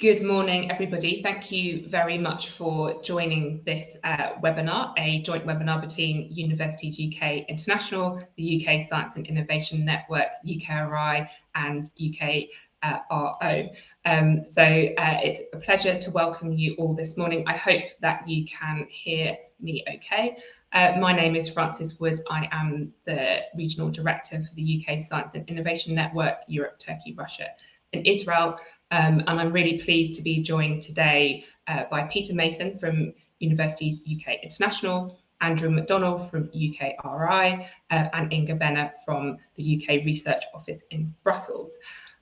Good morning, everybody. Thank you very much for joining this webinar, a joint webinar between Universities UK International, the UK Science and Innovation Network, UKRI and UKRO. It's a pleasure to welcome you all this morning. I hope that you can hear me okay. My name is Frances Wood. I am the Regional Director for the UK Science and Innovation Network, Europe, Turkey, Russia and Israel. And I'm really pleased to be joined today by Peter Mason from Universities UK International, Andrew Macdonell from UKRI, and Inga Benner from the UK Research Office in Brussels.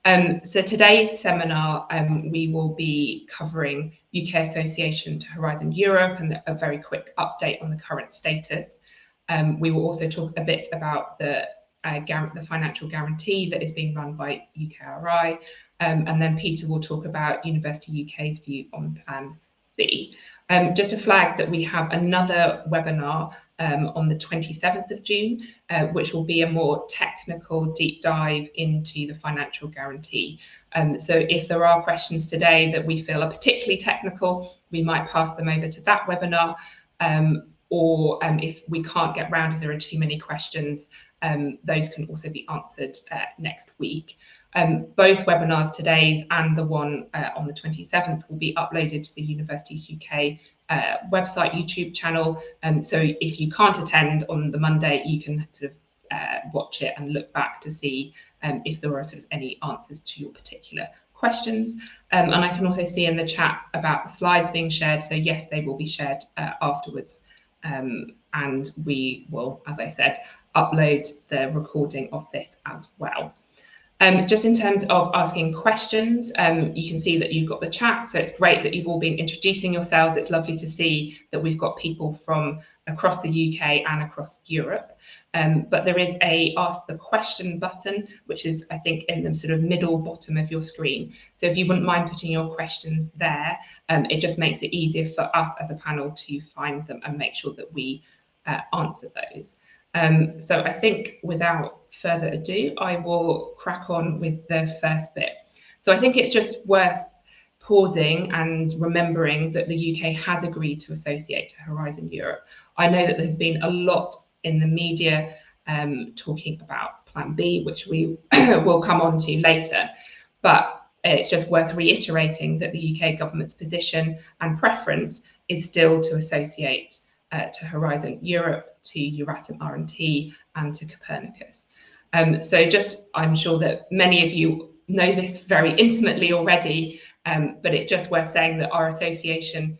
So today's seminar, we will be covering UK Association to Horizon Europe and a very quick update on the current status. We will also talk a bit about the financial guarantee that is being run by UKRI, and then Peter will talk about University UK's view on Plan B. Just a flag that we have another webinar on the 27th of June, which will be a more technical deep dive into the financial guarantee. So if there are questions today that we feel are particularly technical, we might pass them over to that webinar, or if we can't get round, if there are too many questions, those can also be answered next week. Both webinars, today's and the one on the 27th, will be uploaded to the Universities UK website YouTube channel. So if you can't attend on the Monday, you can sort of watch it and look back to see if there are sort of any answers to your particular questions. And I can also see in the chat about the slides being shared. So yes, they will be shared afterwards. And we will, as I said, upload the recording of this as well. Just in terms of asking questions, you can see that you've got the chat, so it's great that you've all been introducing yourselves. It's lovely to see that we've got people from across the UK and across Europe. But there is a Ask the Question button, which is, I think, in the sort of middle bottom of your screen. So if you wouldn't mind putting your questions there, it just makes it easier for us as a panel to find them and make sure that we answer those. So I think without further ado, I will crack on with the first bit. So I think it's just worth pausing and remembering that the UK has agreed to associate to Horizon Europe. I know that there's been a lot in the media talking about Plan B, which we will come on to later, but it's just worth reiterating that the UK government's position and preference is still to associate to Horizon Europe, to Euratom R&T and to Copernicus. So just, I'm sure that many of you know this very intimately already, but it's just worth saying that our association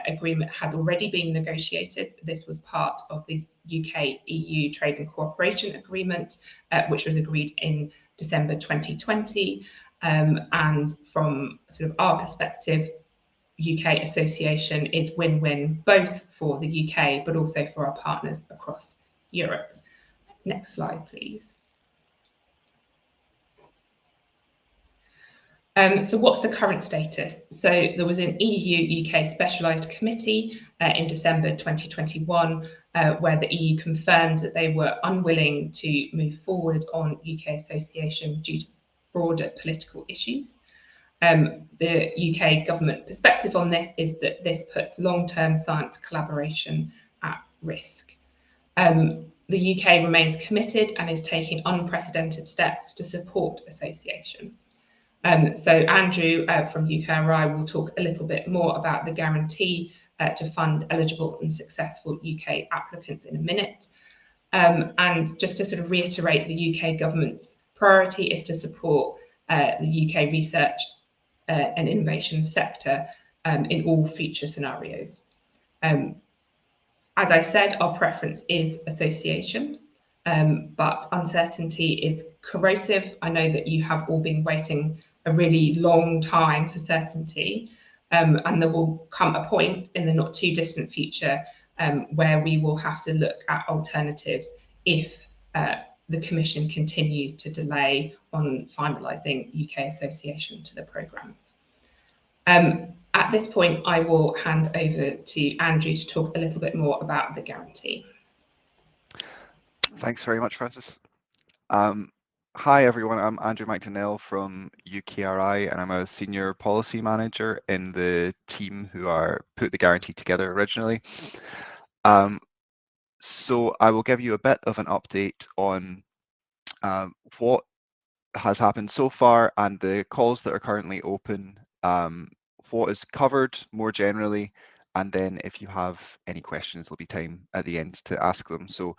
agreement has already been negotiated. This was part of the UK-EU Trade and Cooperation Agreement, which was agreed in December 2020. And from sort of our perspective, UK association is win-win, both for the UK, but also for our partners across Europe. Next slide, please. So what's the current status? So there was an EU-UK specialised committee in December 2021, where the EU confirmed that they were unwilling to move forward on UK association due to broader political issues. The UK government perspective on this is that this puts long-term science collaboration at risk. The UK remains committed and is taking unprecedented steps to support association. So Andrew from UKRI will talk a little bit more about the guarantee to fund eligible and successful UK applicants in a minute. And just to sort of reiterate, the UK government's priority is to support the UK research and innovation sector in all future scenarios. As I said, our preference is association, but uncertainty is corrosive. I know that you have all been waiting a really long time for certainty, and there will come a point in the not too distant future where we will have to look at alternatives if the Commission continues to delay on finalising UK association to the programmes. At this point, I will hand over to Andrew to talk a little bit more about the guarantee. Thanks very much, Frances. Hi everyone, I'm Andrew Macdonell from UKRI and I'm a senior policy manager in the team who put the guarantee together originally. So I will give you a bit of an update on what has happened so far and the calls that are currently open, what is covered more generally, and then if you have any questions, there'll be time at the end to ask them. So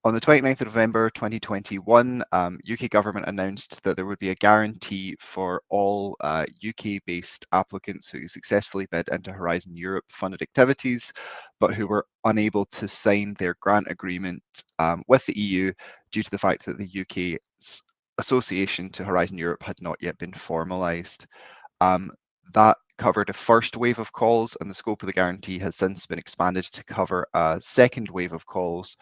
on the 29th of November 2021, UK government announced that there would be a guarantee for all UK-based applicants who successfully bid into Horizon Europe funded activities, but who were unable to sign their grant agreement with the EU due to the fact that the UK's association to Horizon Europe had not yet been formalised. That covered a first wave of calls, and the scope of the guarantee has since been expanded to cover a second wave of calls,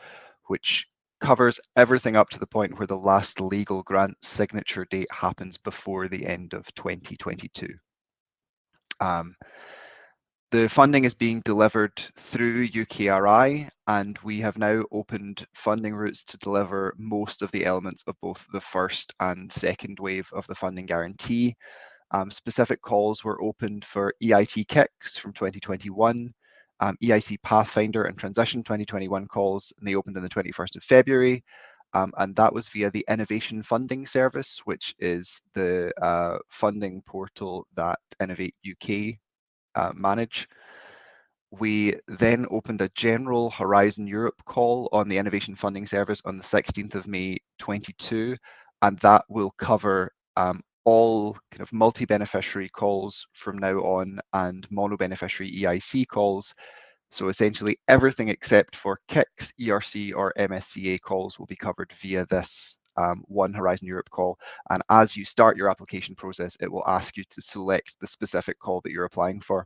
which covers everything up to the point where the last legal grant signature date happens before the end of 2022. The funding is being delivered through UKRI, and we have now opened funding routes to deliver most of the elements of both the first and second wave of the funding guarantee. Specific calls were opened for EIT Kicks from 2021, EIC Pathfinder and Transition 2021 calls, and they opened on the 21st of February. And that was via the Innovation Funding Service, which is the funding portal that Innovate UK manage. We then opened a general Horizon Europe call on the Innovation Funding Service on the 16th of May 22, and that will cover all kind of multi-beneficiary calls from now on and mono-beneficiary EIC calls. So essentially everything except for KICS, ERC or MSCA calls will be covered via this one Horizon Europe call. And as you start your application process, it will ask you to select the specific call that you're applying for.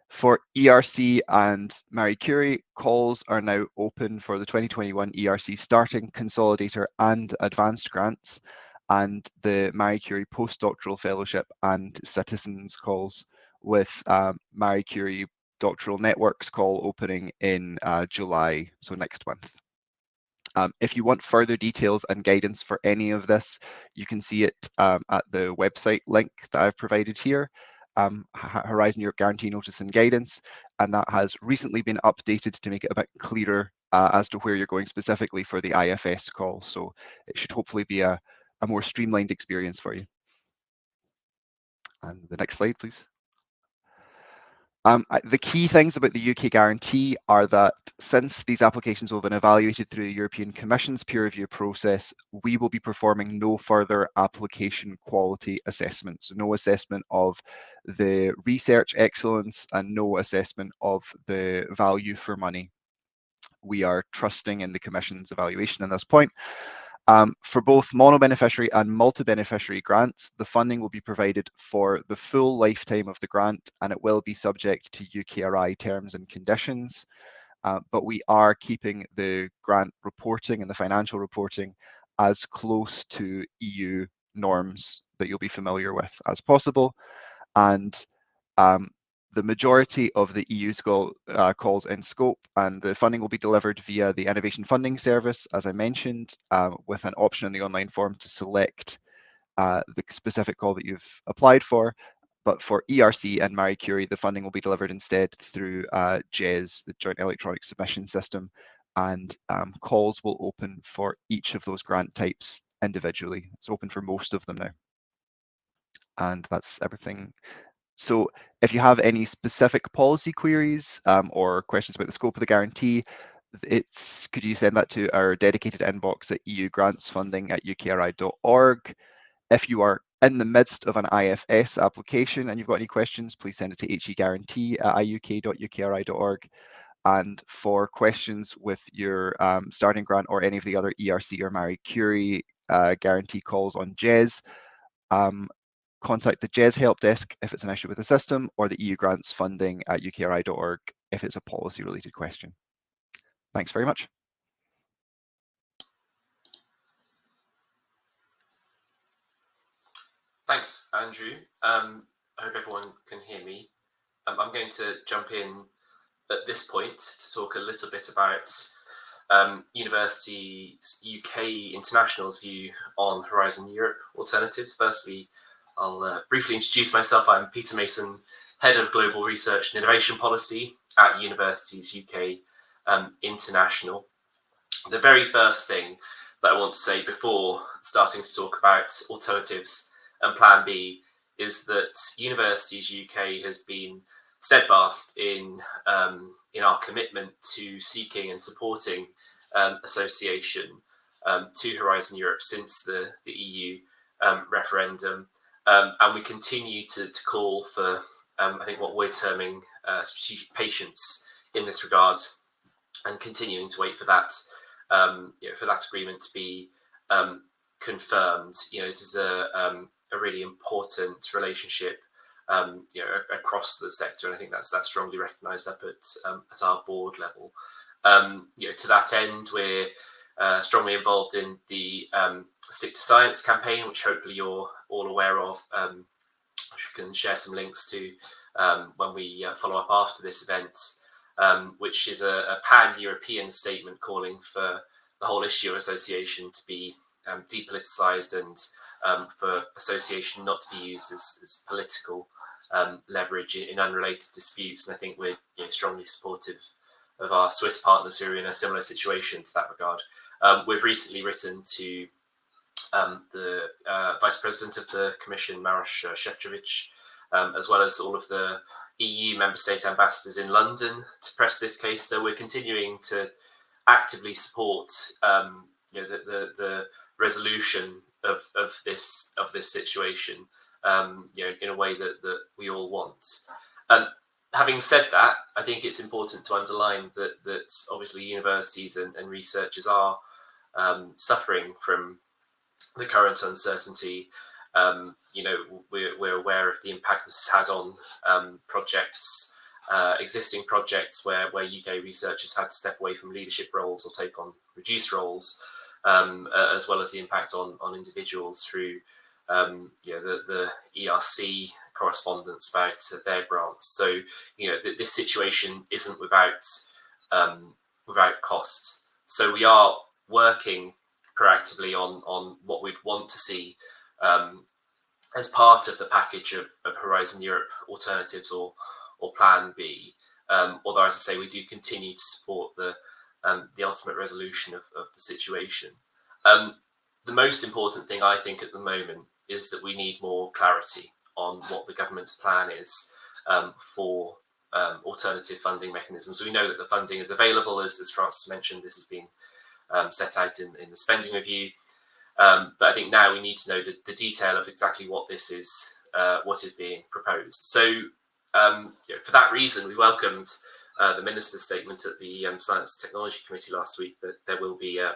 For ERC and Marie Curie, calls are now open for the 2021 ERC starting, consolidator and advanced grants, and the Marie Curie postdoctoral fellowship and citizens calls, with Marie Curie doctoral networks call opening in July, so next month. If you want further details and guidance for any of this, you can see it at the website link that I've provided here, Horizon Europe Guarantee Notice and Guidance, and that has recently been updated to make it a bit clearer as to where you're going specifically for the IFS call. So it should hopefully be a more streamlined experience for you. And the next slide, please. The key things about the UK guarantee are that since these applications will have been evaluated through the European Commission's peer review process, we will be performing no further application quality assessments, no assessment of the research excellence and no assessment of the value for money. We are trusting in the Commission's evaluation at this point. For both mono-beneficiary and multi-beneficiary grants, the funding will be provided for the full lifetime of the grant, and it will be subject to UKRI terms and conditions. But we are keeping the grant reporting and the financial reporting as close to EU norms that you'll be familiar with as possible. And the majority of the EU's calls in scope, and the funding will be delivered via the Innovation Funding Service, as I mentioned, with an option in the online form to select the specific call that you've applied for. But for ERC and Marie Curie, the funding will be delivered instead through JES, the Joint Electronic Submission System, and calls will open for each of those grant types individually. It's open for most of them now. And that's everything. So if you have any specific policy queries or questions about the scope of the guarantee, could you send that to our dedicated inbox at eugrantsfunding@ukri.org. If you are in the midst of an IFS application and you've got any questions, please send it to heguarantee@iuk.ukri.org. And for questions with your starting grant or any of the other ERC or Marie Curie guarantee calls on JES, contact the JES help desk if it's an issue with the system, or the EU grants funding at ukri.org if it's a policy related question. Thanks very much. Thanks, Andrew. I hope everyone can hear me. I'm going to jump in at this point to talk a little bit about Universities UK International's view on Horizon Europe alternatives. Firstly, I'll briefly introduce myself. I'm Peter Mason, Head of Global Research and Innovation Policy at Universities UK International. The very first thing that I want to say before starting to talk about alternatives and Plan B is that Universities UK has been steadfast in our commitment to seeking and supporting association to Horizon Europe since the EU referendum, and we continue to call for I think what we're terming strategic patience in this regard, and continuing to wait for that for that agreement to be confirmed. This is a really important relationship across the sector, and I think that's strongly recognised up at our board level. To that end, we're strongly involved in the Stick to Science campaign, which hopefully you're all aware of, which we can share some links to when we follow up after this event, which is a pan-European statement calling for the whole issue of association to be depoliticised and for association not to be used as political leverage in unrelated disputes. And I think we're strongly supportive of our Swiss partners who are in a similar situation to that regard. We've recently written to the Vice President of the Commission, Maroš Šefčovič, as well as all of the EU member state ambassadors in London to press this case. So we're continuing to actively support the resolution of this situation in a way that we all want. Having said that, I think it's important to underline that obviously universities and researchers are suffering from the current uncertainty. We're aware of the impact this has had on projects, existing projects where UK researchers had to step away from leadership roles or take on reduced roles, as well as the impact on individuals through the ERC correspondence about their grants. So this situation isn't without cost. So we are working proactively on what we'd want to see as part of the package of Horizon Europe alternatives or Plan B. Although, as I say, we do continue to support the ultimate resolution of the situation. The most important thing I think at the moment is that we need more clarity on what the government's plan is for alternative funding mechanisms. We know that the funding is available, as Francis mentioned. This has been set out in the spending review, but I think now we need to know the detail of exactly what this is, what is being proposed. So for that reason, we welcomed the Minister's statement at the Science and Technology Committee last week that there will be a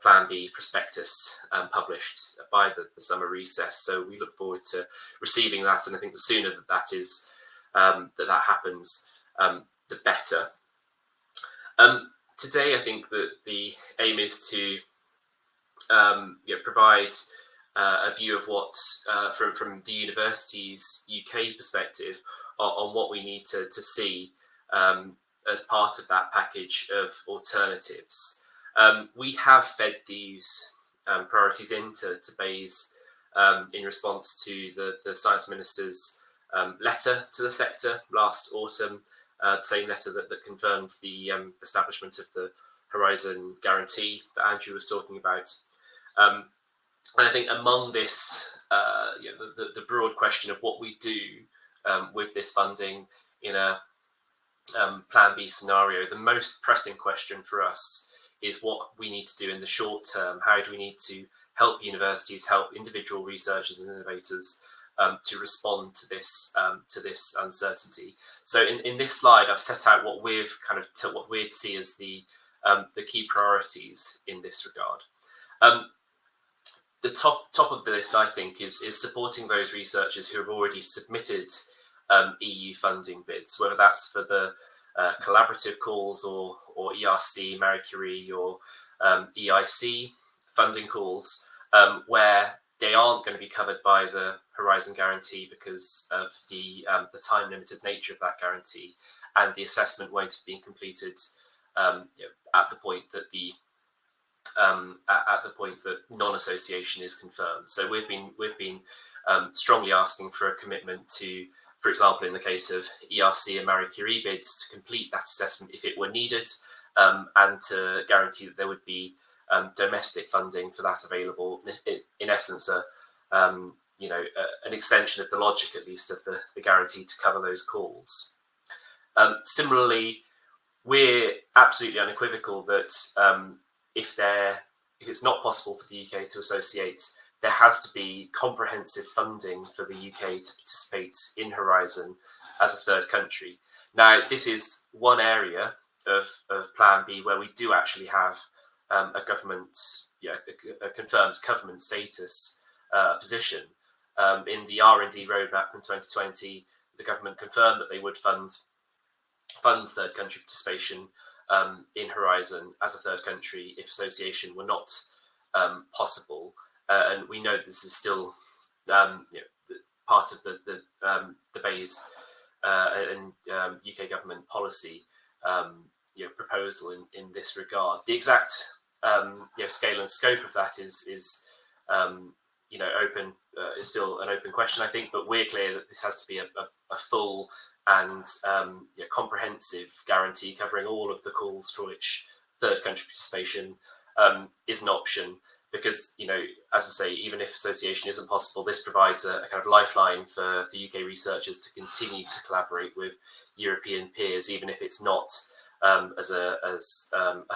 Plan B prospectus published by the summer recess. So we look forward to receiving that, and I think the sooner that happens, the better. Today, I think that the aim is to provide a view of what, from the university's UK perspective, on what we need to see as part of that package of alternatives. We have fed these priorities into Bayes in response to the Science Minister's letter to the sector last autumn, the same letter that confirmed the establishment of the Horizon Guarantee that Andrew was talking about. And I think among this, the broad question of what we do with this funding in a Plan B scenario, the most pressing question for us is what we need to do in the short term. How do we need to help universities, help individual researchers and innovators to respond to this uncertainty? So in this slide, I've set out what what we'd see as the key priorities in this regard. The top of the list, I think, is supporting those researchers who have already submitted EU funding bids, whether that's for the collaborative calls or ERC, Marie Curie, or EIC funding calls, where they aren't going to be covered by the Horizon Guarantee because of the time-limited nature of that guarantee, and the assessment won't have been completed at the point that non-association is confirmed. So we've been strongly asking for a commitment to, for example, in the case of ERC and Marie Curie bids, to complete that assessment if it were needed, and to guarantee that there would be domestic funding for that available. In essence, an extension of the logic, at least, of the guarantee to cover those calls. Similarly, we're absolutely unequivocal that if it's not possible for the UK to associate, there has to be comprehensive funding for the UK to participate in Horizon as a third country. Now, this is one area of Plan B where we do actually have a confirmed government status position. In the R&D roadmap from 2020, the government confirmed that they would fund third country participation in Horizon as a third country if association were not possible. And we know that this is still part of the BEIS and UK government policy proposal in this regard. The exact scale and scope of that is open, is still an open question, I think, but we're clear that this has to be a full and comprehensive guarantee covering all of the calls for which third country participation is an option, because, as I say, even if association isn't possible, this provides a kind of lifeline for UK researchers to continue to collaborate with European peers, even if it's not as a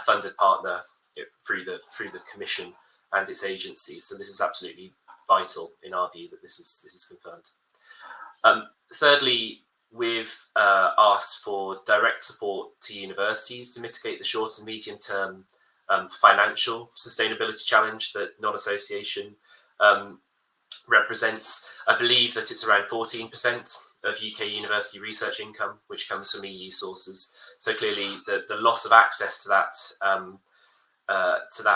funded partner through the Commission and its agencies. So this is absolutely vital in our view that this is confirmed. Thirdly, we've asked for direct support to universities to mitigate the short and medium term financial sustainability challenge that non-association represents. I believe that it's around 14% of UK university research income, which comes from EU sources. So clearly, the loss of access to that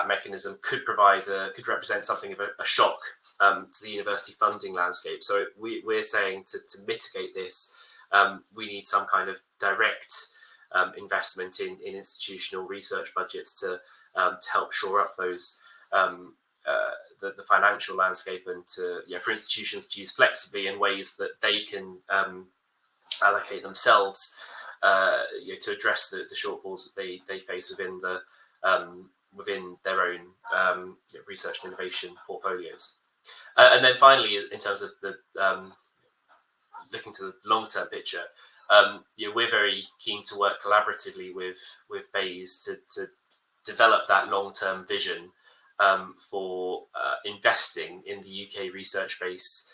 mechanism could represent something of a shock to the university funding landscape. So we're saying to mitigate this, we need some kind of direct investment in institutional research budgets to help shore up those the financial landscape, and for institutions to use flexibly in ways that they can allocate themselves to address the shortfalls that they face within their own research and innovation portfolios. And then finally, in terms of the looking to the long-term picture, we're very keen to work collaboratively with BEIS to develop that long-term vision for investing in the UK research base,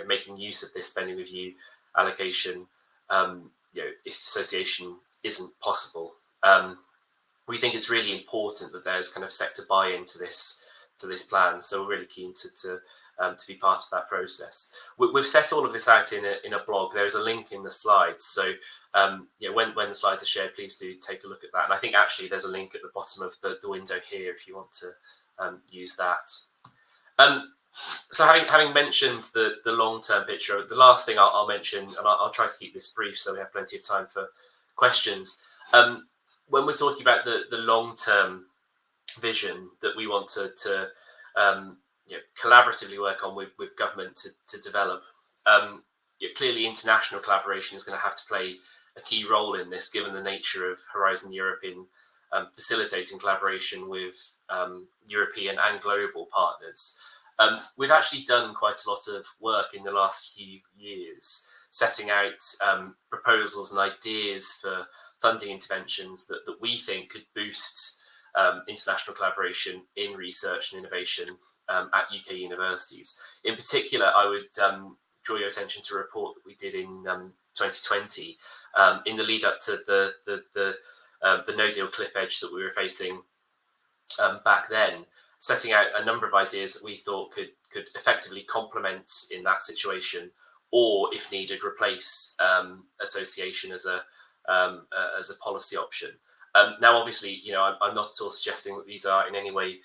making use of this spending review allocation, if association isn't possible. We think it's really important that there's kind of sector buy-in to this plan, so we're really keen to be part of that process. We've set all of this out in a blog. There's a link in the slides, so when the slides are shared, please do take a look at that. And I think actually there's a link at the bottom of the window here if you want to use that. So having mentioned the long-term picture, the last thing I'll mention, and I'll try to keep this brief so we have plenty of time for questions. When we're talking about the long-term vision that we want to collaboratively work on with government to develop, clearly international collaboration is going to have to play a key role in this, given the nature of Horizon Europe in facilitating collaboration with European and global partners. We've actually done quite a lot of work in the last few years, setting out proposals and ideas for funding interventions that we think could boost international collaboration in research and innovation at UK universities. In particular, I would draw your attention to a report that we did in 2020 in the lead up to the no deal cliff edge that we were facing back then, setting out a number of ideas that we thought could effectively complement in that situation, or if needed, replace association as a policy option. Now, obviously, I'm not at all suggesting that these are in any way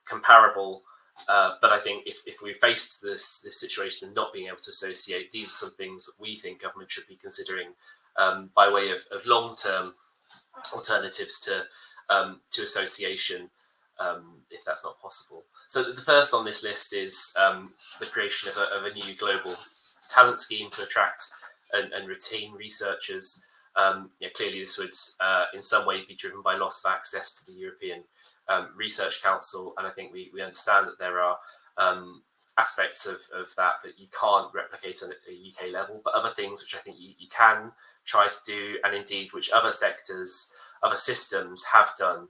comparable, but I think if we faced this situation of not being able to associate, these are some things that we think government should be considering by way of long-term alternatives to association, if that's not possible. So the first on this list is the creation of a new global talent scheme to attract and retain researchers. Clearly this would in some way be driven by loss of access to the European Research Council, and I think we understand that there are aspects of that you can't replicate on a UK level, but other things which I think you can try to do, and indeed which other sectors, other systems have done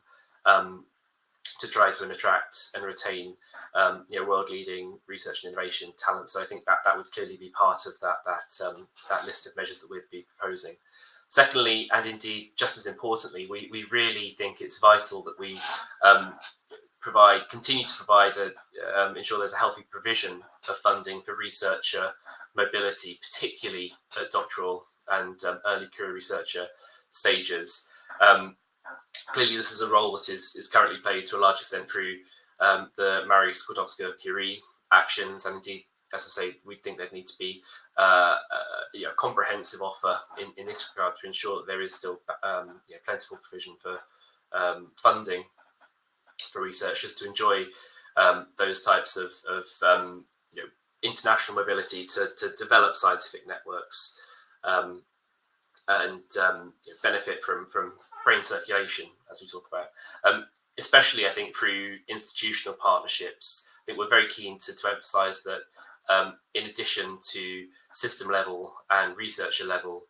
to try to attract and retain world-leading research and innovation talent. So I think that would clearly be part of that list of measures that we'd be proposing. Secondly, and indeed just as importantly, we really think it's vital that we continue to provide ensure there's a healthy provision of funding for researcher mobility, particularly at doctoral and early career researcher stages. Clearly, this is a role that is currently played to a large extent through the Marie Skłodowska-Curie actions, and indeed, as I say, we think there need to be a comprehensive offer in this regard to ensure that there is still plentiful provision for funding for researchers to enjoy those types of international mobility to develop scientific networks and benefit from brain circulation, as we talk about, especially I think through institutional partnerships. I think we're very keen to emphasise that in addition to system level and researcher level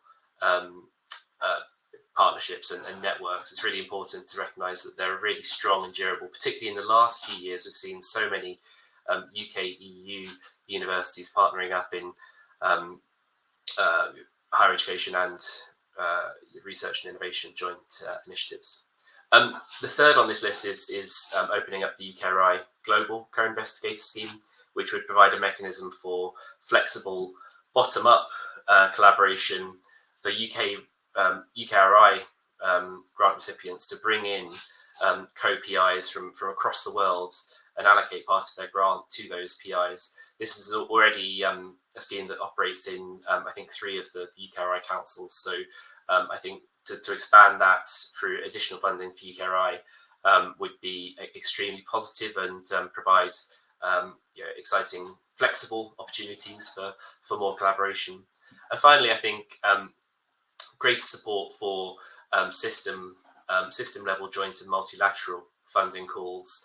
partnerships and networks, it's really important to recognise that they're really strong and durable. Particularly in the last few years, we've seen so many UK, EU universities partnering up in higher education and research and innovation joint initiatives. The third on this list is opening up the UKRI Global Co-Investigator Scheme, which would provide a mechanism for flexible bottom-up collaboration for UKRI grant recipients to bring in co-PIs from across the world and allocate part of their grant to those PIs. This is already a scheme that operates in, I think, 3 of the UKRI councils. So I think to expand that through additional funding for UKRI would be extremely positive and provide exciting, flexible opportunities for more collaboration. And finally, I think greater support for system level joint and multilateral funding calls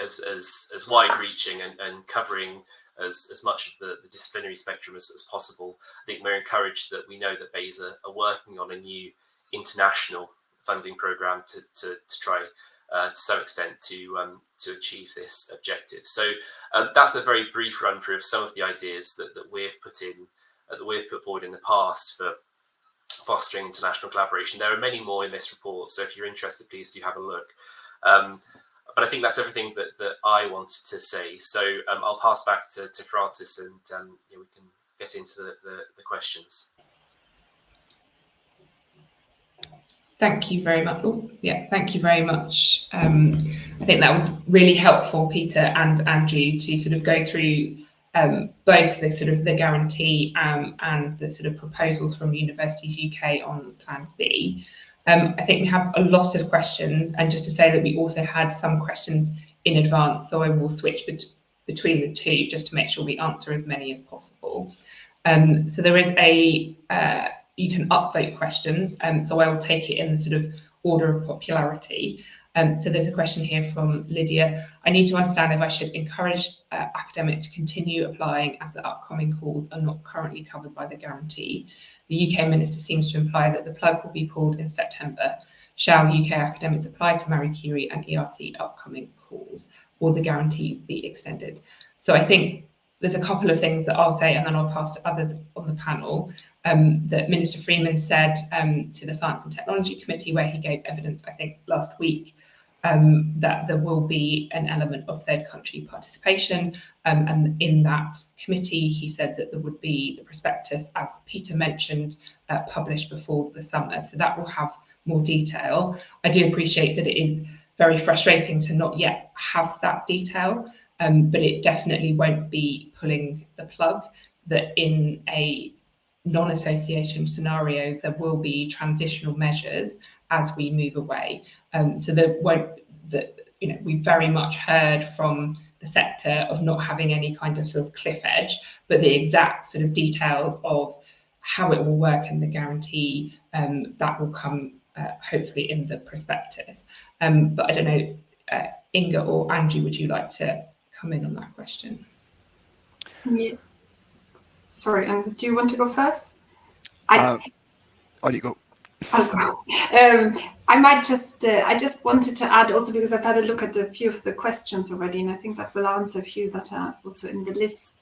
as wide-reaching and covering as much of the disciplinary spectrum as possible. I think we're encouraged that we know that BEIS are working on a new international funding programme to try to some extent to achieve this objective. So that's a very brief run through of some of the ideas that we've put forward in the past for fostering international collaboration. There are many more in this report, so if you're interested, please do have a look. But I think that's everything that I wanted to say. So I'll pass back to Francis, and we can get into the questions. Thank you very much. Thank you very much. I think that was really helpful, Peter and Andrew, to sort of go through both the sort of the guarantee and the sort of proposals from Universities UK on Plan B. I think we have a lot of questions, and just to say that we also had some questions in advance, so I will switch between the two just to make sure we answer as many as possible. So there is you can upvote questions, so I will take it in the sort of order of popularity. So there's a question here from Lydia. I need to understand if I should encourage academics to continue applying as the upcoming calls are not currently covered by the guarantee. The UK Minister seems to imply that the plug will be pulled in September. Shall UK academics apply to Marie Curie and ERC upcoming calls? Will the guarantee be extended? So I think there's a couple of things that I'll say, and then I'll pass to others on the panel. That Minister Freeman said to the Science and Technology Committee, where he gave evidence, I think, last week, that there will be an element of third country participation. And in that committee, he said that there would be the prospectus, as Peter mentioned, published before the summer. So that will have more detail. I do appreciate that it is very frustrating to not yet have that detail, but it definitely won't be pulling the plug. That in a non-association scenario, there will be transitional measures as we move away. So we've very much heard from the sector of not having any kind of sort of cliff edge, but the exact sort of details of how it will work in the guarantee, that will come hopefully in the prospectus. But I don't know, Inga or Andrew, would you like to come in on that question? Yeah. Sorry, do you want to go first? On you go. I'll go. I might just, I just wanted to add also, because I've had a look at a few of the questions already, and I think that will answer a few that are also in the list.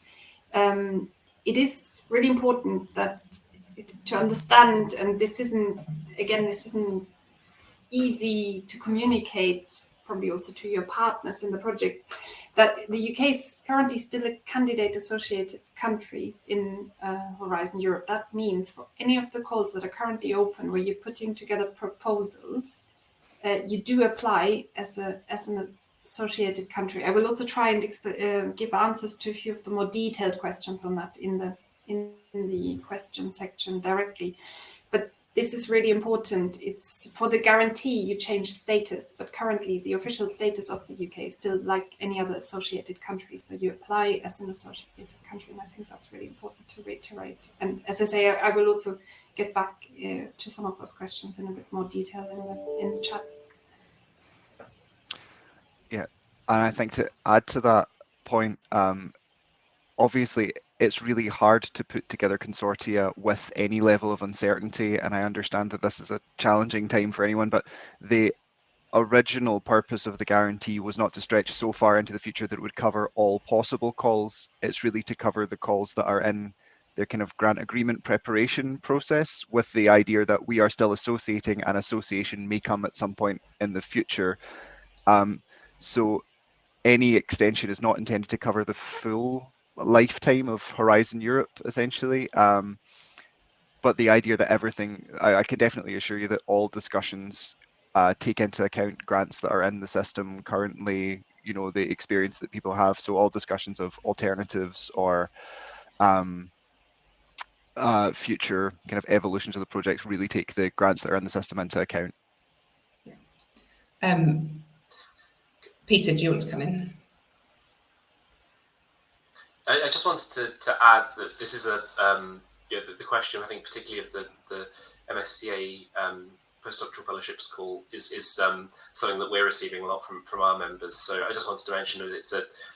It is really important to understand, and this isn't easy to communicate, probably also to your partners in the project, that the UK is currently still a candidate associated country in Horizon Europe. That means for any of the calls that are currently open, where you're putting together proposals, you do apply as an associated country. I will also try and give answers to a few of the more detailed questions on that in the question section directly. But this is really important. It's for the guarantee, you change status, but currently the official status of the UK is still like any other associated country. So you apply as an associated country, and I think that's really important to reiterate. And as I say, I will also get back to some of those questions in a bit more detail in the chat. Yeah, and I think to add to that point, obviously it's really hard to put together consortia with any level of uncertainty, and I understand that this is a challenging time for anyone, but the original purpose of the guarantee was not to stretch so far into the future that it would cover all possible calls. It's really to cover the calls that are in the kind of grant agreement preparation process, with the idea that we are still associating, and association may come at some point in the future. So any extension is not intended to cover the full lifetime of Horizon Europe, essentially. But the idea that everything, I can definitely assure you that all discussions take into account grants that are in the system currently, you know, the experience that people have. So all discussions of alternatives or future kind of evolutions of the project really take the grants that are in the system into account. Peter, do you want to come in? I just wanted to add that this is the question, I think, particularly of the MSCA postdoctoral fellowships call is something that we're receiving a lot from our members. So I just wanted to mention that it's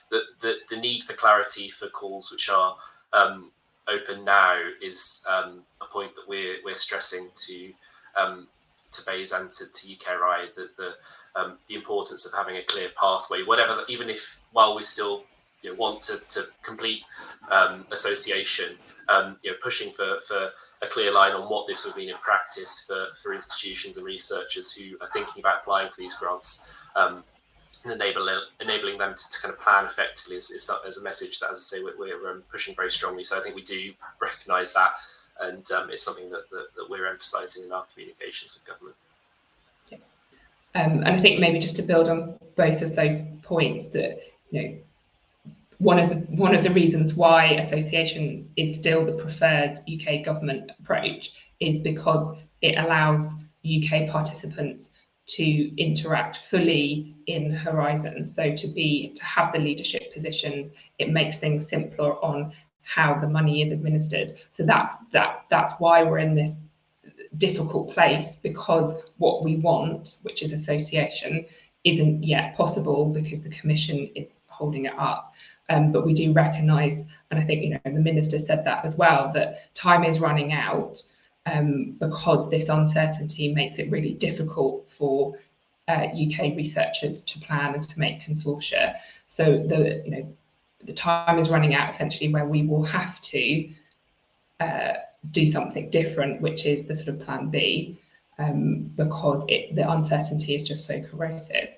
the need for clarity for calls which are open now is a point that we're stressing to BEIS and to UKRI, that the importance of having a clear pathway, whatever, even if while we still want to complete association, pushing for a clear line on what this would mean in practice for institutions and researchers who are thinking about applying for these grants, and enabling them to kind of plan effectively is a message that, as I say, we're pushing very strongly. So I think we do recognise that, and it's something that we're emphasising in our communications with government. Yeah. And I think maybe just to build on both of those points, that one of the reasons why association is still the preferred UK government approach is because it allows UK participants to interact fully in Horizon. So to have the leadership positions, it makes things simpler on how the money is administered. So that's why we're in this difficult place, because what we want, which is association, isn't yet possible because the Commission is holding it up. But we do recognise, and I think the Minister said that as well, that time is running out because this uncertainty makes it really difficult for UK researchers to plan and to make consortia. So the time is running out essentially where we will have to do something different, which is the sort of plan B, because the uncertainty is just so corrosive.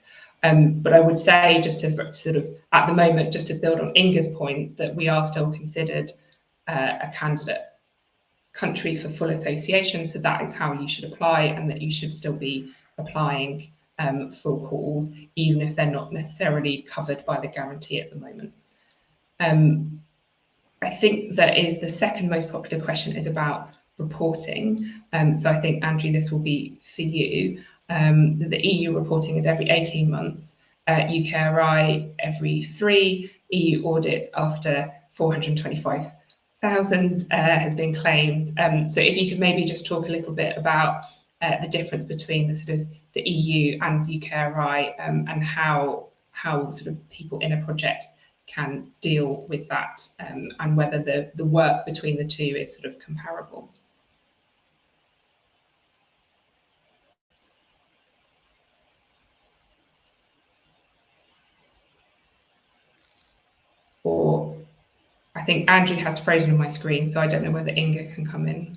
But I would say, just to sort of at the moment, just to build on Inga's point, that we are still considered a candidate country for full association. So that is how you should apply, and that you should still be applying for calls, even if they're not necessarily covered by the guarantee at the moment. I think that is the second most popular question is about reporting. So I think, Andrew, this will be for you. The EU reporting is every 18 months, UKRI every 3, EU audits after 425,000 has been claimed. So if you could maybe just talk a little bit about the difference between the sort of the EU and UKRI, and how sort of people in a project can deal with that, and whether the work between the two is sort of comparable. Or I think Andrew has frozen on my screen, so I don't know whether Inga can come in.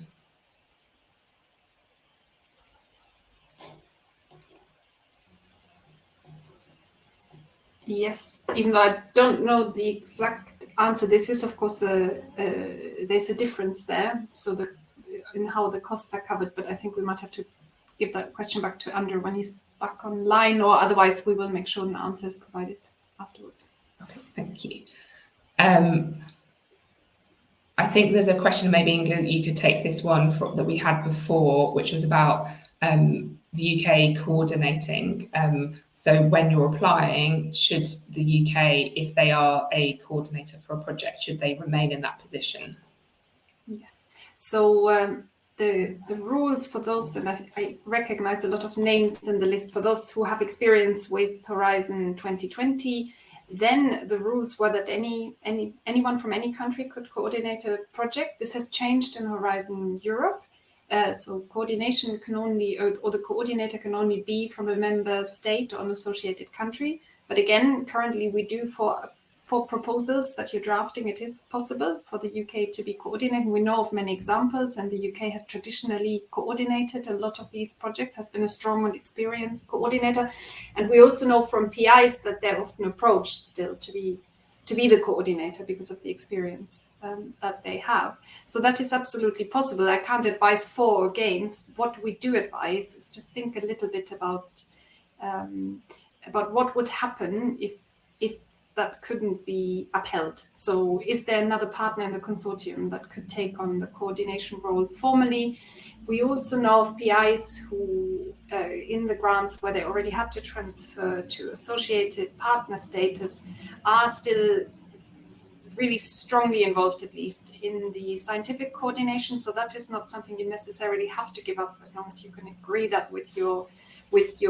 Yes, even though I don't know the exact answer, this is of course there's a difference there. So in how the costs are covered, but I think we might have to give that question back to Andrew when he's back online, or otherwise we will make sure an answer is provided afterwards. Okay, thank you. I think there's a question, maybe Inga, you could take this one that we had before, which was about the UK coordinating. So when you're applying, should the UK, if they are a coordinator for a project, should they remain in that position? Yes. So the rules for those, and I recognize a lot of names in the list, for those who have experience with Horizon 2020, then the rules were that anyone from any country could coordinate a project. This has changed in Horizon Europe. So coordination can only, or the coordinator can only be from a member state or an associated country. But again, currently we do for proposals that you're drafting, it is possible for the UK to be coordinating. We know of many examples, and the UK has traditionally coordinated a lot of these projects, has been a strong and experienced coordinator. And we also know from PIs that they're often approached still to be the coordinator because of the experience that they have. So that is absolutely possible. I can't advise for or against. What we do advise is to think a little bit about what would happen if that couldn't be upheld. So is there another partner in the consortium that could take on the coordination role formally? We also know of PIs who, in the grants where they already had to transfer to associated partner status, are still really strongly involved, at least, in the scientific coordination. So that is not something you necessarily have to give up, as long as you can agree that with your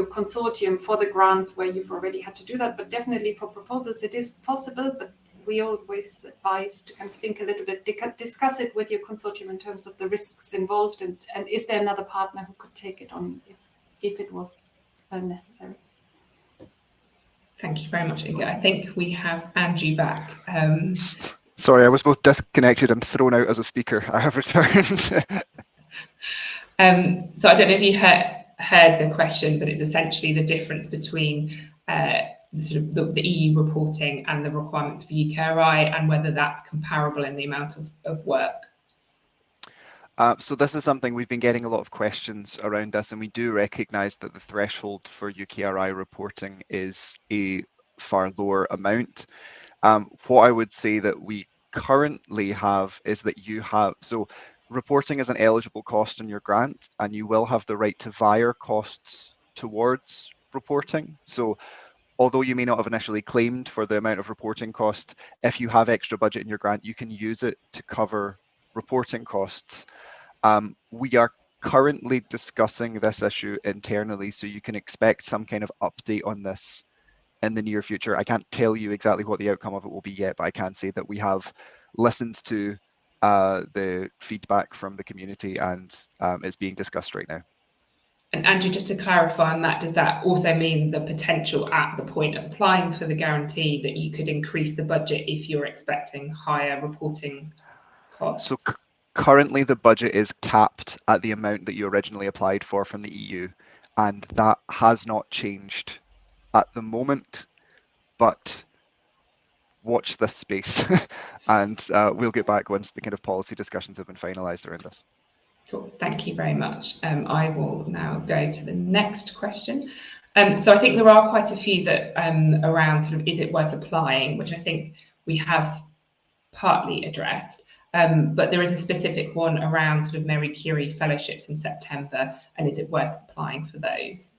consortium for the grants where you've already had to do that. But definitely for proposals, it is possible, but we always advise to kind of think a little bit, discuss it with your consortium in terms of the risks involved, and is there another partner who could take it on if it was necessary. Thank you very much, Inga. I think we have Andrew back. Sorry, I was both disconnected and thrown out as a speaker. I have returned. So I don't know if you heard the question, but it's essentially the difference between the EU reporting and the requirements for UKRI, and whether that's comparable in the amount of work. So this is something we've been getting a lot of questions around this, and we do recognise that the threshold for UKRI reporting is a far lower amount. What I would say that we currently have is that you have, so reporting is an eligible cost in your grant, and you will have the right to via costs towards reporting. So although you may not have initially claimed for the amount of reporting cost, if you have extra budget in your grant, you can use it to cover reporting costs. We are currently discussing this issue internally, so you can expect some kind of update on this in the near future. I can't tell you exactly what the outcome of it will be yet, but I can say that we have listened to the feedback from the community, and it's being discussed right now. And Andrew, just to clarify on that, does that also mean the potential at the point of applying for the guarantee that you could increase the budget if you're expecting higher reporting costs? So currently the budget is capped at the amount that you originally applied for from the EU, and that has not changed at the moment, but watch this space and we'll get back once the kind of policy discussions have been finalised around this. Cool, thank you very much. I will now go to the next question. So I think there are quite a few that around sort of, is it worth applying, which I think we have partly addressed. But there is a specific one around sort of Marie Curie fellowships in September, and is it worth applying for those?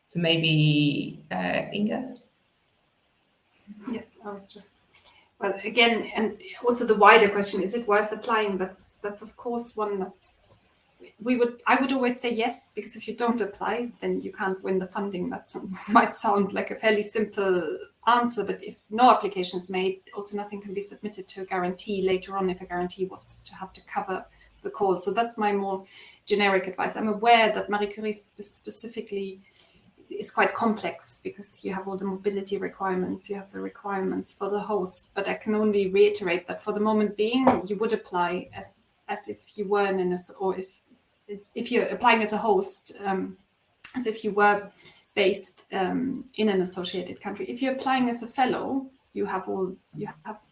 So maybe Inga? Yes, I was just, well, again, and also the wider question, is it worth applying? That's of course one that's, I would always say yes, because if you don't apply, then you can't win the funding. That might sound like a fairly simple answer, but if no application is made, also nothing can be submitted to a guarantee later on if a guarantee was to have to cover the call. So that's my more generic advice. I'm aware that Marie Curie specifically is quite complex because you have all the mobility requirements, you have the requirements for the host, but I can only reiterate that for the moment being, you would apply as if you weren't in a, or if you're applying as a host, as if you were based in an associated country. If you're applying as a fellow, you have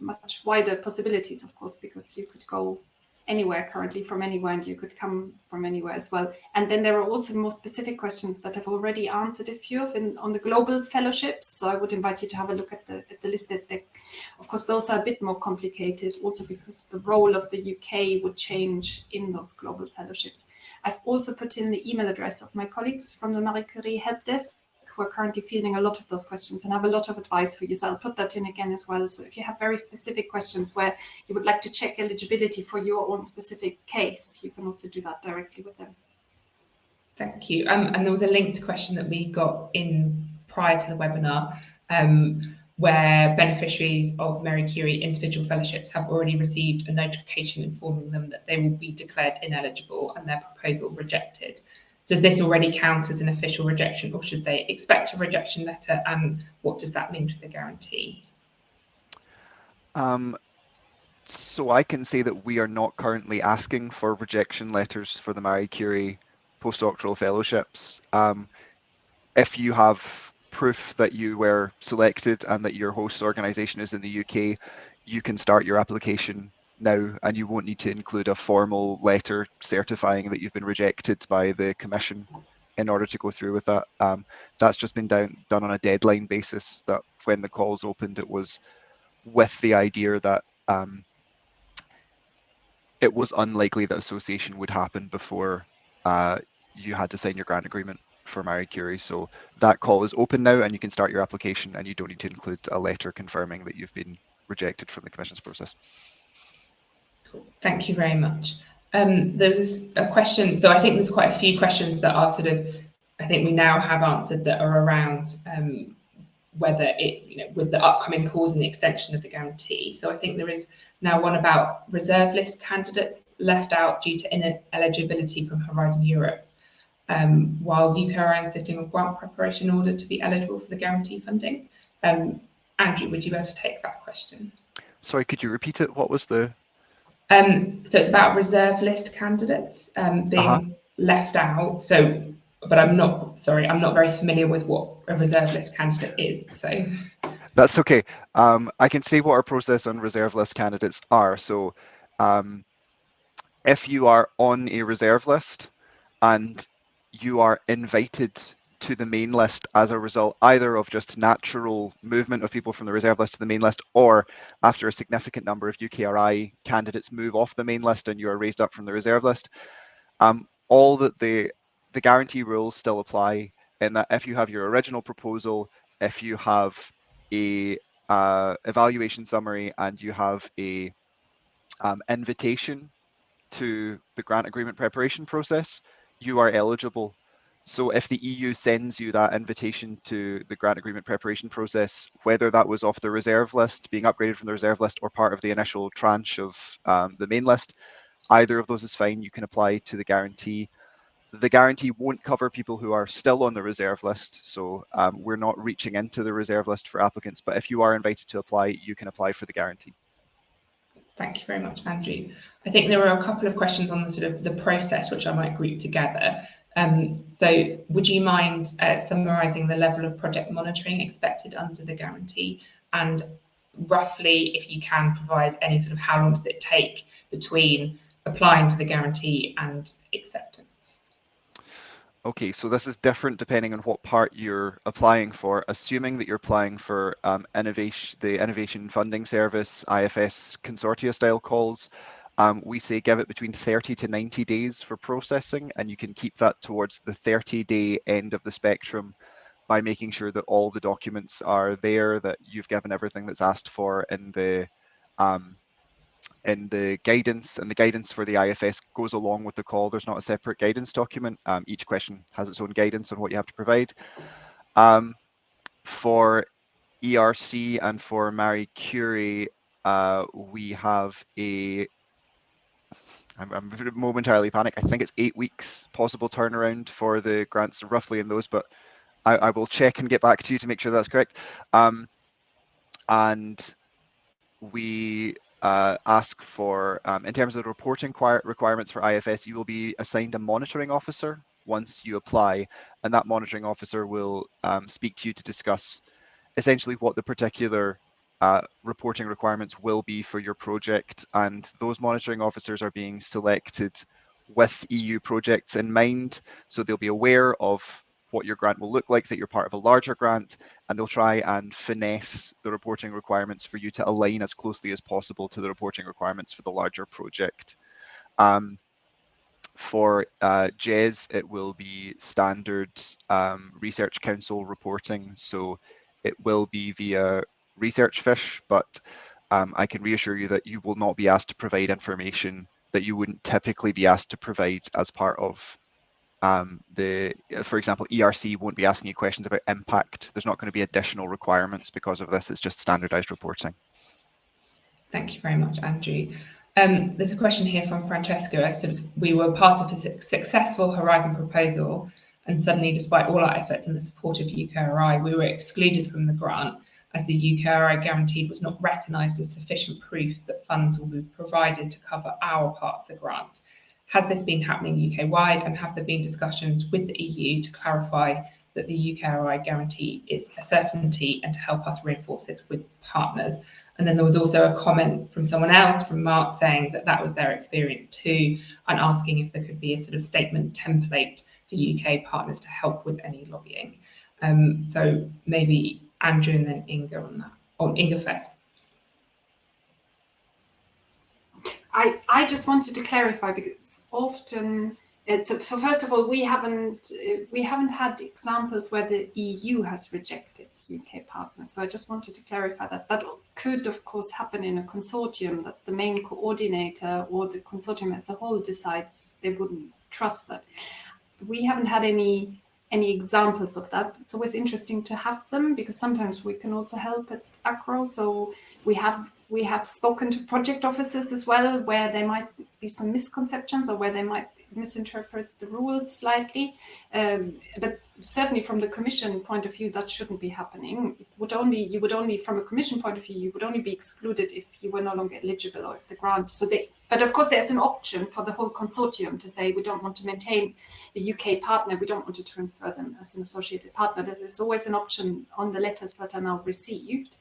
much wider possibilities, of course, because you could go anywhere currently from anywhere, and you could come from anywhere as well. And then there are also more specific questions that I've already answered a few of on the global fellowships. So I would invite you to have a look at the list. Of course, those are a bit more complicated, also because the role of the UK would change in those global fellowships. I've also put in the email address of my colleagues from the Marie Curie help desk, who are currently fielding a lot of those questions and have a lot of advice for you. So I'll put that in again as well. So if you have very specific questions where you would like to check eligibility for your own specific case, you can also do that directly with them. Thank you. And there was a linked question that we got in prior to the webinar, where beneficiaries of Marie Curie individual fellowships have already received a notification informing them that they will be declared ineligible and their proposal rejected. Does this already count as an official rejection, or should they expect a rejection letter, and what does that mean for the guarantee? So I can say that we are not currently asking for rejection letters for the Marie Curie postdoctoral fellowships. If you have proof that you were selected and that your host organisation is in the UK, you can start your application now, and you won't need to include a formal letter certifying that you've been rejected by the Commission in order to go through with that. That's just been done on a deadline basis, that when the calls opened, it was with the idea that it was unlikely that association would happen before you had to sign your grant agreement for Marie Curie. So that call is open now, and you can start your application, and you don't need to include a letter confirming that you've been rejected from the Commission's process. Thank you very much. There's a question, so I think there's quite a few questions that are sort of, I think we now have answered, that are around whether it, with the upcoming calls and the extension of the guarantee. So I think there is now one about reserve list candidates left out due to ineligibility from Horizon Europe, while UK are insisting on grant preparation in order to be eligible for the guarantee funding. Andrew, would you be able to take that question? Sorry, could you repeat it? What was the... So it's about reserve list candidates being left out. So, but I'm not very familiar with what a reserve list candidate is. So that's okay. I can say what our process on reserve list candidates are. So if you are on a reserve list and you are invited to the main list as a result either of just natural movement of people from the reserve list to the main list, or after a significant number of UKRI candidates move off the main list and you are raised up from the reserve list, all that the guarantee rules still apply, in that if you have your original proposal, if you have a evaluation summary, and you have a invitation to the grant agreement preparation process, you are eligible. So if the EU sends you that invitation to the grant agreement preparation process, whether that was off the reserve list, being upgraded from the reserve list, or part of the initial tranche of the main list, either of those is fine. You can apply to the guarantee. The guarantee won't cover people who are still on the reserve list. So we're not reaching into the reserve list for applicants, but if you are invited to apply, you can apply for the guarantee. Thank you very much, Andrew. I think there are a couple of questions on the sort of the process, which I might group together. So would you mind summarising the level of project monitoring expected under the guarantee, and roughly, if you can, provide any sort of how long does it take between applying for the guarantee and acceptance? Okay, so this is different depending on what part you're applying for. Assuming that you're applying for the Innovation Funding Service, IFS consortia style calls, we say give it between 30 to 90 days for processing, and you can keep that towards the 30-day end of the spectrum by making sure that all the documents are there, that you've given everything that's asked for in the guidance, and the guidance for the IFS goes along with the call. There's not a separate guidance document. Each question has its own guidance on what you have to provide. For ERC and for Marie Curie, we have I'm momentarily panicked. I think it's 8 weeks possible turnaround for the grants, roughly in those, but I will check and get back to you to make sure that's correct. And we ask for, in terms of the reporting requirements for IFS, you will be assigned a monitoring officer once you apply, and that monitoring officer will speak to you to discuss essentially what the particular reporting requirements will be for your project. And those monitoring officers are being selected with EU projects in mind, so they'll be aware of what your grant will look like, that you're part of a larger grant, and they'll try and finesse the reporting requirements for you to align as closely as possible to the reporting requirements for the larger project. For JES, it will be standard Research Council reporting, so it will be via research fish, but I can reassure you that you will not be asked to provide information that you wouldn't typically be asked to provide as part of for example, ERC won't be asking you questions about impact. There's not going to be additional requirements because of this. It's just standardized reporting. Thank you very much, Andrew. There's a question here from Francesco. We were part of a successful Horizon proposal, and suddenly, despite all our efforts and the support of UKRI, we were excluded from the grant as the UKRI guaranteed was not recognised as sufficient proof that funds will be provided to cover our part of the grant. Has this been happening UK-wide, and have there been discussions with the EU to clarify that the UKRI guarantee is a certainty and to help us reinforce this with partners? And then there was also a comment from someone else, from Mark, saying that that was their experience too, and asking if there could be a sort of statement template for UK partners to help with any lobbying. So maybe Andrew and then Inga on that, or Inga first. I just wanted to clarify, because often, so first of all, we haven't had examples where the EU has rejected UK partners. So I just wanted to clarify that could, of course, happen in a consortium, that the main coordinator or the consortium as a whole decides they wouldn't trust that. We haven't had any examples of that. It's always interesting to have them, because sometimes we can also help at ACRO. So we have spoken to project officers as well, where there might be some misconceptions or where they might misinterpret the rules slightly. But certainly from the Commission point of view, that shouldn't be happening. You would only, from a Commission point of view, you would only be excluded if you were no longer eligible or if the grant. But of course, there's an option for the whole consortium to say, we don't want to maintain a UK partner, we don't want to transfer them as an associated partner. That is always an option on the letters that are now received.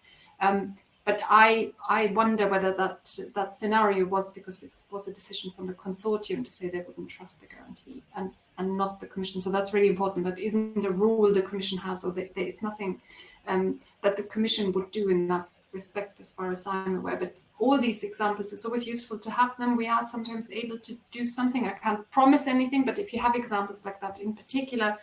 But I wonder whether that scenario was because it was a decision from the consortium to say they wouldn't trust the guarantee and not the Commission. So that's really important. That isn't a rule the Commission has, or there is nothing that the Commission would do in that respect, as far as I'm aware. But all these examples, it's always useful to have them. We are sometimes able to do something. I can't promise anything, but if you have examples like that, in particular,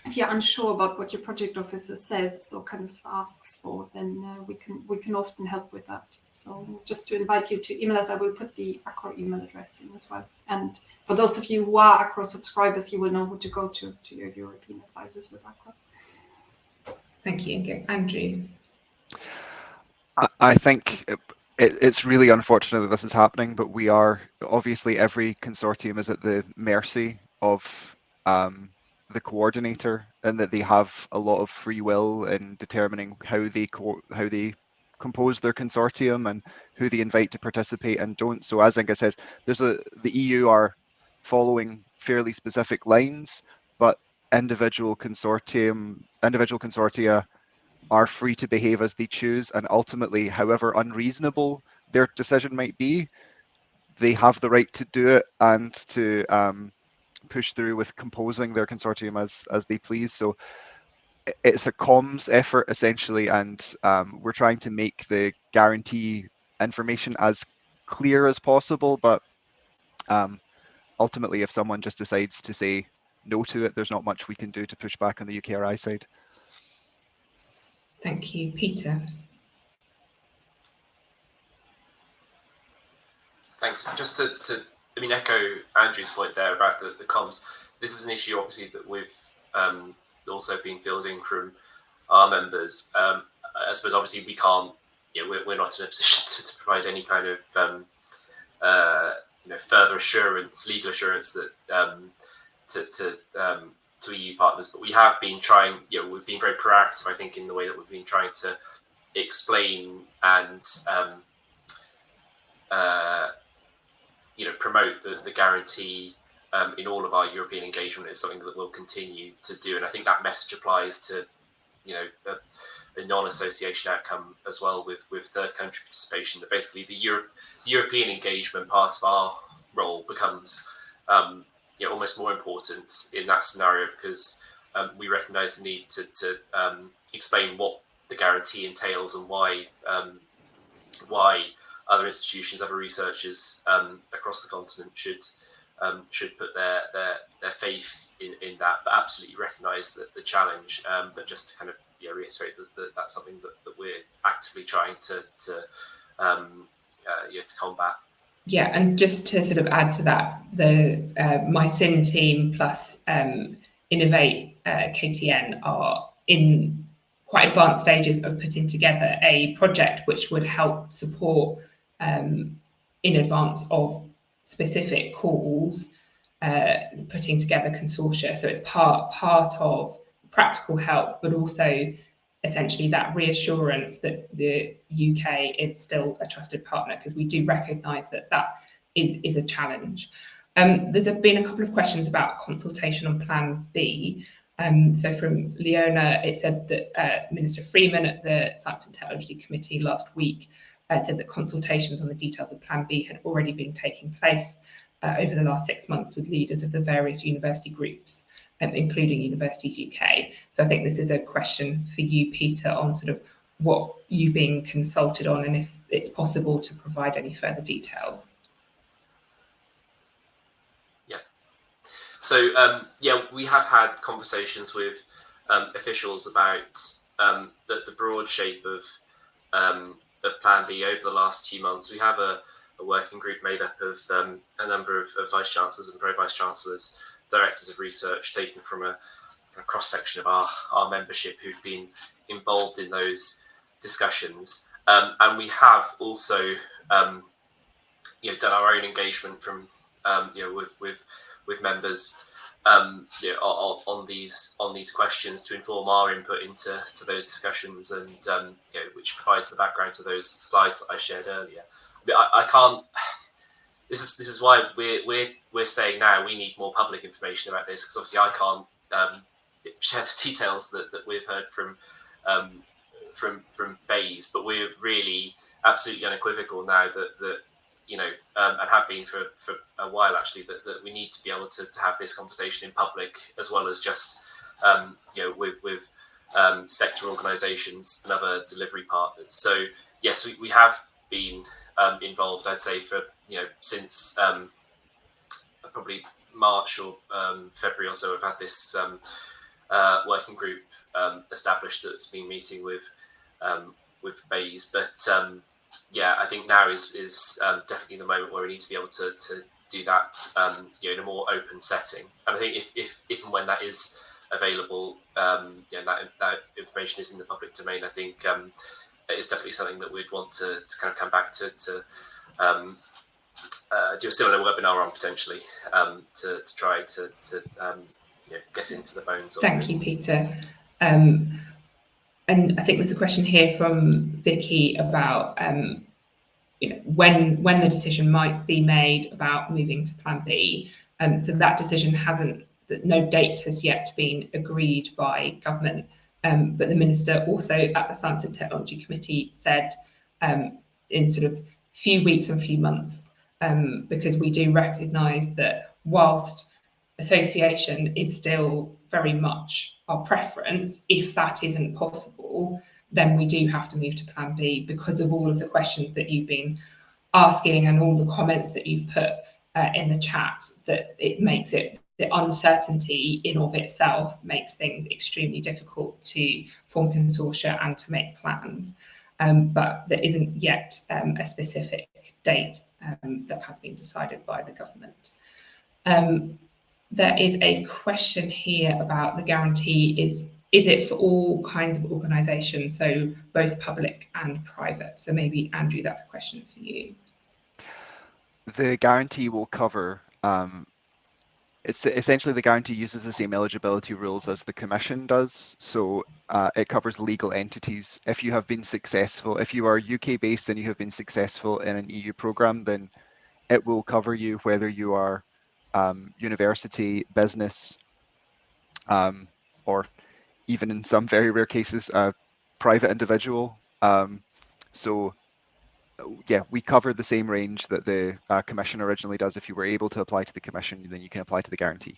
if you're unsure about what your project officer says or kind of asks for, then we can often help with that. So just to invite you to email us, I will put the ACRO email address in as well. And for those of you who are ACRO subscribers, you will know who to go to your European advisors at ACRO. Thank you, Inga. Andrew. I think it's really unfortunate that this is happening, but we are obviously, every consortium is at the mercy of the coordinator, and that they have a lot of free will in determining how they compose their consortium and who they invite to participate and don't. So as Inga says, the EU are following fairly specific lines, but individual consortia are free to behave as they choose, and ultimately, however unreasonable their decision might be, they have the right to do it and to push through with composing their consortium as they please. So it's a comms effort essentially, and we're trying to make the guarantee information as clear as possible, but ultimately if someone just decides to say no to it, there's not much we can do to push back on the UKRI side. Thank you. Peter. Thanks. Just to echo Andrew's point there about the comms. This is an issue, obviously, that we've also been fielding from our members. I suppose, obviously, we can't. We're not in a position to provide any kind of further assurance, legal assurance that to EU partners. But we have been trying. We've been very proactive, I think, in the way that we've been trying to explain and promote the guarantee in all of our European engagement. Is something that we'll continue to do, and I think that message applies to a non-association outcome as well with third country participation. That basically the European engagement part of our role becomes almost more important in that scenario, because we recognise the need to explain what the guarantee entails and why other institutions, other researchers across the continent should put their faith in that, but absolutely recognise the challenge. But just to kind of reiterate that that's something that we're actively trying to combat. Yeah, and just to sort of add to that, the my SIN team plus Innovate KTN are in quite advanced stages of putting together a project which would help support in advance of specific calls, putting together consortia. So it's part of practical help, but also essentially that reassurance that the UK is still a trusted partner, because we do recognise that is a challenge. There's been a couple of questions about consultation on Plan B. So from Leona, it said that Minister Freeman at the Science and Technology Committee last week said that consultations on the details of Plan B had already been taking place over the last 6 months with leaders of the various university groups, including Universities UK. So I think this is a question for you, Peter, on sort of what you've been consulted on and if it's possible to provide any further details. Yeah. So we have had conversations with officials about the broad shape of Plan B over the last few months. We have a working group made up of a number of vice chancellors and pro vice chancellors, directors of research, taken from a cross section of our membership who've been involved in those discussions, and we have also done our own engagement from with members on these questions to inform our input into those discussions, and which provides the background to those slides that I shared earlier. I can't. This is why we're saying now we need more public information about this, because obviously I can't share the details that we've heard from Bayes, but we're really absolutely unequivocal now that and have been for a while actually, that we need to be able to have this conversation in public, as well as just with sector organisations and other delivery partners. So yes, we have been involved, I'd say, for since probably March or February or so. We've had this working group established that's been meeting with Bayes, but I think now is definitely the moment where we need to be able to do that in a more open setting. And I think if and when that is available, that information is in the public domain, I think it's definitely something that we'd want to kind of come back to do a similar webinar on, potentially, to try to get into the bones of it. Thank you, Peter. And I think there's a question here from Vicky about when the decision might be made about moving to Plan B. So that decision no date has yet been agreed by government. But the Minister also at the Science and Technology Committee said in sort of few weeks and few months, because we do recognise that whilst association is still very much our preference. If that isn't possible, then we do have to move to plan B because of all of the questions that you've been asking and all the comments that you've put in the chat, that it makes it, the uncertainty in of itself makes things extremely difficult to form consortia and to make plans. But there isn't yet a specific date that has been decided by the government. There is a question here about the guarantee. Is it for all kinds of organisations, so both public and private? So maybe, Andrew, that's a question for you. The guarantee will cover, it's essentially the guarantee uses the same eligibility rules as the Commission does. So it covers legal entities. If you have been successful, if you are UK based and you have been successful in an EU programme, then it will cover you whether you are university, business, or even in some very rare cases, private individual. So yeah, we cover the same range that the Commission originally does. If you were able to apply to the Commission, then you can apply to the guarantee.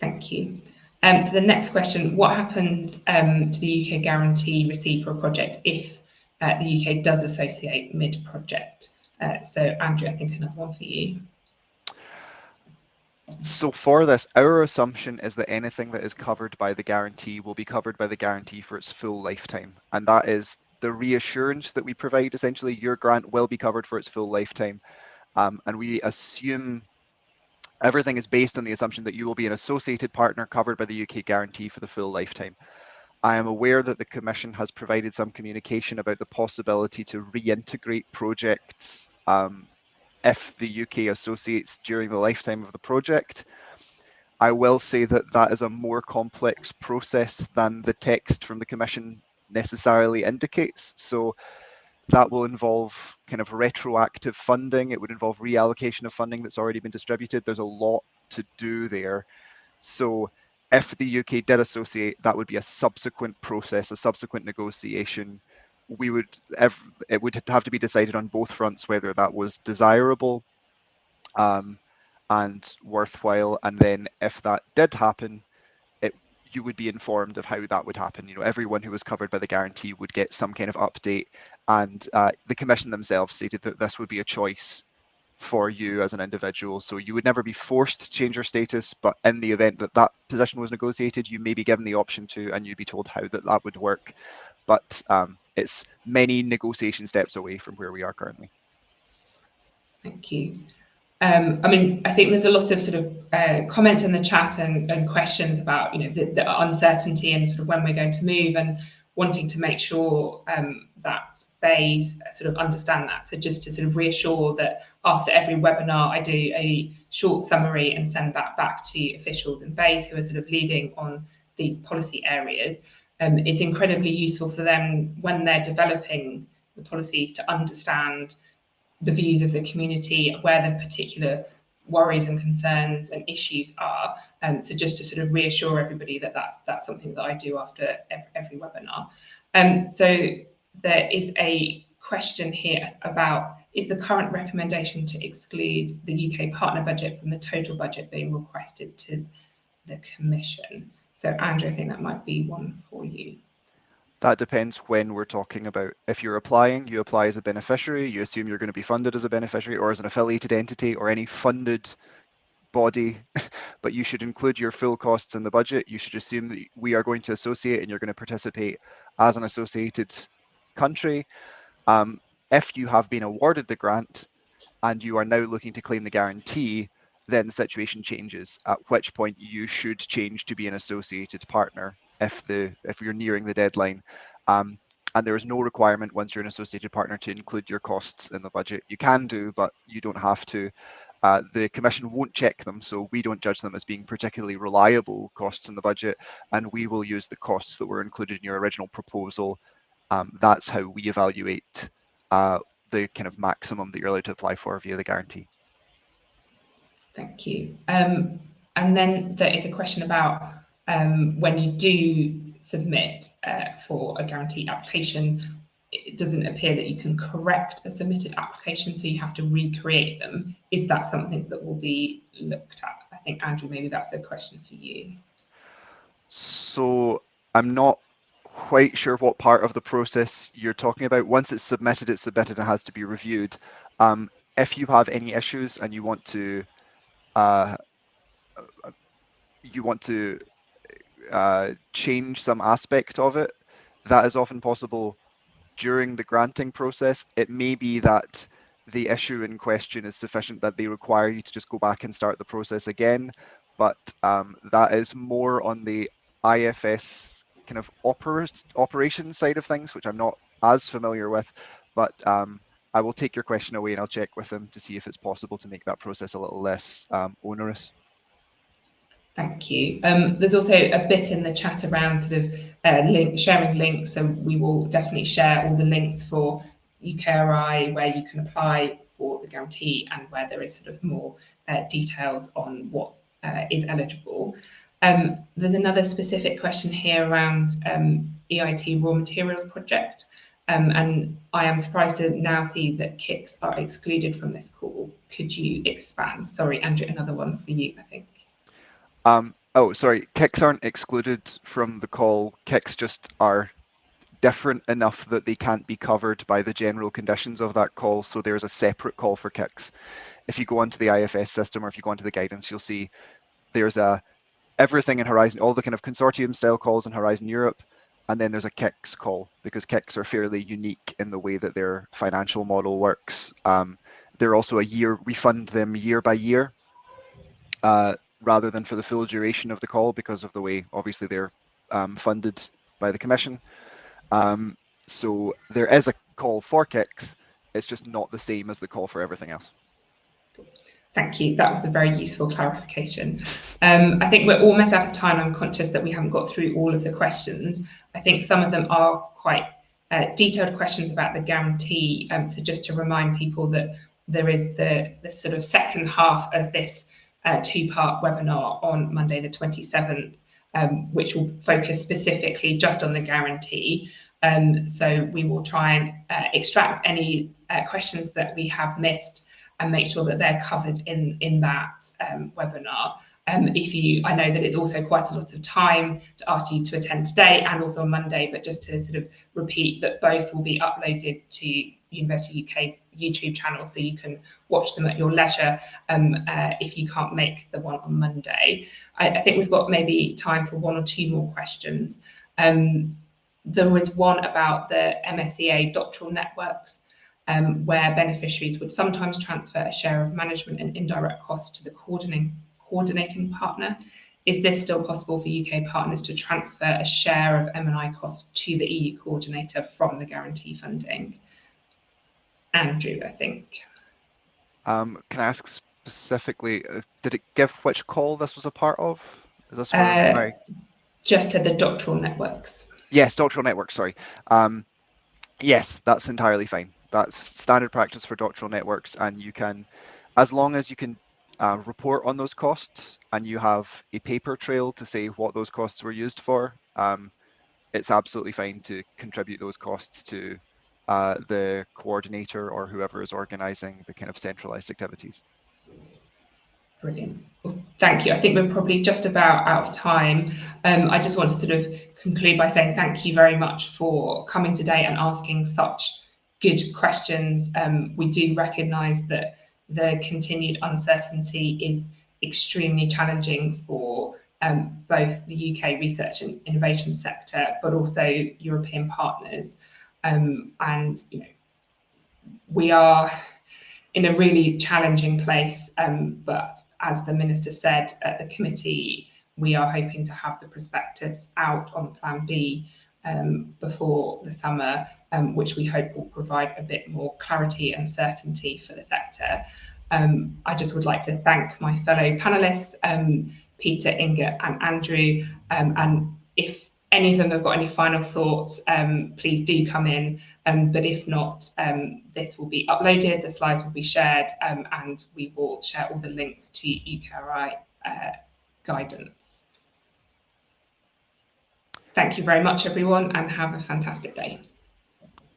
Thank you. So the next question, what happens to the UK guarantee received for a project if the UK does associate mid-project? So Andrew, I think another one for you. So for this, our assumption is that anything that is covered by the guarantee will be covered by the guarantee for its full lifetime. And that is the reassurance that we provide. Essentially, your grant will be covered for its full lifetime. And we assume everything is based on the assumption that you will be an associated partner covered by the UK guarantee for the full lifetime. I am aware that the Commission has provided some communication about the possibility to reintegrate projects if the UK associates during the lifetime of the project. I will say that that is a more complex process than the text from the Commission necessarily indicates. So that will involve kind of retroactive funding. It would involve reallocation of funding that's already been distributed. There's a lot to do there. So if the UK did associate, that would be a subsequent process, a subsequent negotiation. It would have to be decided on both fronts whether that was desirable and worthwhile. And then if that did happen, you would be informed of how that would happen. You know, everyone who was covered by the guarantee would get some kind of update, and the Commission themselves stated that this would be a choice for you as an individual. So you would never be forced to change your status, but in the event that that position was negotiated, you may be given the option to, and you'd be told how that would work. But it's many negotiation steps away from where we are currently. Thank you. I mean, I think there's a lot of sort of comments in the chat and questions about, you know, the uncertainty and sort of when we're going to move, and wanting to make sure that BEIS sort of understand that. So just to sort of reassure that after every webinar, I do a short summary and send that back to officials in BEIS who are sort of leading on these policy areas. It's incredibly useful for them when they're developing the policies to understand the views of the community, where the particular worries and concerns and issues are. So just to sort of reassure everybody that that's something that I do after every webinar. So there is a question here about, is the current recommendation to exclude the UK partner budget from the total budget being requested to the Commission? So Andrew, I think that might be one for you. That depends when we're talking about. If you're applying, you apply as a beneficiary, you assume you're going to be funded as a beneficiary or as an affiliated entity or any funded body, but you should include your full costs in the budget. You should assume that we are going to associate and you're going to participate as an associated country. If you have been awarded the grant and you are now looking to claim the guarantee, then the situation changes, at which point you should change to be an associated partner if you're nearing the deadline. And there is no requirement once you're an associated partner to include your costs in the budget. You can do, but you don't have to. The Commission won't check them, so we don't judge them as being particularly reliable costs in the budget, and we will use the costs that were included in your original proposal. That's how we evaluate the kind of maximum that you're allowed to apply for via the guarantee. Thank you. And then there is a question about when you do submit for a guarantee application, it doesn't appear that you can correct a submitted application, so you have to recreate them. Is that something that will be looked think, Andrew, maybe that's a question for you. So I'm not quite sure what part of the process you're talking about. Once it's submitted and has to be reviewed. If you have any issues and you want to change some aspect of it, that is often possible during the granting process. It may be that the issue in question is sufficient that they require you to just go back and start the process again, but that is more on the IFS kind of operation side of things, which I'm not as familiar with, but I will take your question away and I'll check with them to see if it's possible to make that process a little less onerous. Thank you. There's also a bit in the chat around sort of sharing links, so we will definitely share all the links for UKRI where you can apply for the guarantee and where there is sort of more details on what is eligible. There's another specific question here around EIT raw materials project, and I am surprised to now see that KICs are excluded from this call. Could you expand? Sorry, Andrew, another one for you, I think. Oh, sorry, KICs aren't excluded from the call. KICs just are different enough that they can't be covered by the general conditions of that call. So there's a separate call for KICs. If you go onto the IFS system or if you go onto the guidance, you'll see there's everything in Horizon, all the kind of consortium style calls in Horizon Europe, and then there's a KICs call because KICs are fairly unique in the way that their financial model works. They're also we fund them year by year. Rather than for the full duration of the call because of the way, obviously, they're funded by the Commission. So there is a call for KICs, it's just not the same as the call for everything else. Thank you. That was a very useful clarification. I think we're almost out of time. I'm conscious that we haven't got through all of the questions. I think some of them are quite detailed questions about the guarantee. So just to remind people that there is the sort of second half of this two-part webinar on Monday the 27th, which will focus specifically just on the guarantee. So we will try and extract any questions that we have missed and make sure that they're covered in that webinar. I know that it's also quite a lot of time to ask you to attend today and also on Monday, but just to sort of repeat that both will be uploaded to University UK's YouTube channel, so you can watch them at your leisure if you can't make the one on Monday. I think we've got maybe time for one or two more questions. There was one about the MSEA doctoral networks, where beneficiaries would sometimes transfer a share of management and indirect costs to the coordinating partner. Is this still possible for UK partners to transfer a share of M&I costs to the EU coordinator from the guarantee funding? Andrew, I think. Can I ask specifically, did it give which call this was a part of? Is this where just said the doctoral networks. Yes, doctoral networks, sorry. Yes, that's entirely fine. That's standard practice for doctoral networks, and you can, as long as you can report on those costs and you have a paper trail to say what those costs were used for, it's absolutely fine to contribute those costs to the coordinator or whoever is organising the kind of centralised activities. Brilliant. Well, thank you. I think we're probably just about out of time. I just want to sort of conclude by saying thank you very much for coming today and asking such good questions. We do recognise that the continued uncertainty is extremely challenging for both the UK research and innovation sector, but also European partners. And we are in a really challenging place, but as the Minister said at the committee, we are hoping to have the prospectus out on Plan B before the summer, which we hope will provide a bit more clarity and certainty for the sector. I just would like to thank my fellow panellists, Peter, Inge and Andrew, and if any of them have got any final thoughts, please do come in, but if not, this will be uploaded, the slides will be shared, and we will share all the links to UKRI guidance. Thank you very much, everyone, and have a fantastic day.